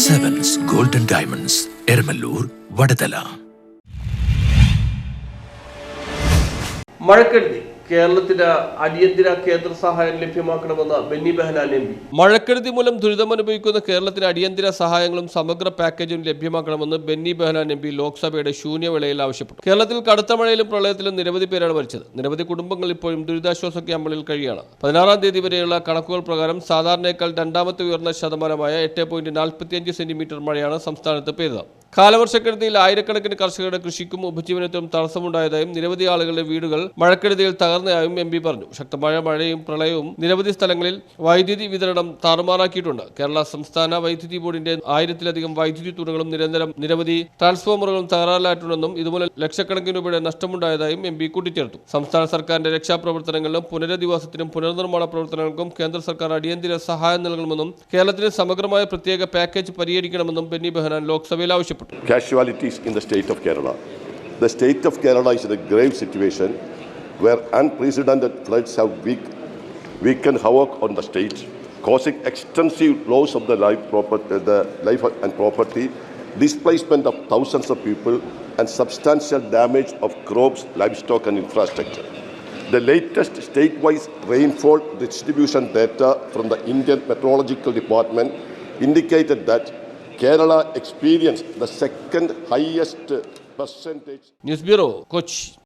Sevens Golden Diamonds, Ermalur, Vadadala. മഴക്കെടുതി കേരളത്തിന് അടിയന്തര കേന്ദ്ര സഹായം ലഭ്യമാക്കണമെന്ന് ബെന്നി ബെഹനാൻ എം പി. മഴക്കെടുതി മൂലം ദുരിതമനുഭവിക്കുന്ന കേരളത്തിന് അടിയന്തര സഹായങ്ങളും സമഗ്ര പാക്കേജും ലഭ്യമാക്കണമെന്ന് ബെന്നി ബെഹനാൻ എം പി ലോക്സഭയുടെ ശൂന്യവേളയിൽ ആവശ്യപ്പെട്ടു. കേരളത്തിൽ കടുത്ത മഴയിലും പ്രളയത്തിലും നിരവധി പേരാണ് മരിച്ചത്. നിരവധി കുടുംബങ്ങൾ ഇപ്പോഴും ദുരിതാശ്വാസ ക്യാമ്പുകളിൽ കഴിയാണ്. 16-ാം തീയതി വരെയുള്ള കണക്കുകൾ പ്രകാരം സാധാരണയേക്കാൾ രണ്ടാമത്തെ ഉയർന്ന ശതമാനമായ 8.45 സെന്റിമീറ്റർ മഴയാണ് സംസ്ഥാനത്ത് പെയ്തത്. കാലവർഷക്കെടുതിയിൽ ആയിരക്കണക്കിന് കർഷകരുടെ കൃഷിക്കും ഉപജീവനത്തിനും തടസ്സമുണ്ടായതായും നിരവധി ആളുകളുടെ വീടുകൾ മഴക്കെടുതിയിൽ തകർന്നതായും എം പി പറഞ്ഞു. ശക്തമായ മഴയും പ്രളയവും നിരവധി സ്ഥലങ്ങളിൽ വൈദ്യുതി വിതരണം താറുമാറാക്കിയിട്ടുണ്ട്. കേരള സംസ്ഥാന വൈദ്യുതി ബോർഡിന്റെ 1000-ലധികം വൈദ്യുതി തൂണുകളും നിരവധി ട്രാൻസ്ഫോമറുകളും തകരാറിലായിട്ടുണ്ടെന്നും ഇതുമൂലം ലക്ഷക്കണക്കിന് രൂപയുടെ നഷ്ടമുണ്ടായതായും എം പി കൂട്ടിച്ചേർത്തു. സംസ്ഥാന സർക്കാരിന്റെ രക്ഷാപ്രവർത്തനങ്ങളിലും പുനരധിവാസത്തിനും പുനർനിർമ്മാണ പ്രവർത്തനങ്ങൾക്കും കേന്ദ്ര സർക്കാർ അടിയന്തര സഹായം നൽകണമെന്നും കേരളത്തിന് സമഗ്രമായ പ്രത്യേക പാക്കേജ് പരിഹരിക്കണമെന്നും ബെന്നി ബെഹനാൻ ലോക്സഭയിൽ ആവശ്യപ്പെട്ടു. Casualties in the state of Kerala. The state of Kerala is in a grave situation where unprecedented floods have weakened havoc on the state, causing extensive loss of the life and property, displacement of thousands of people, and substantial damage of crops, livestock, and infrastructure. The latest state-wise rainfall distribution data from the Indian Meteorological Department indicated that Kerala experienced the second highest percentage. News Bureau, Kochi.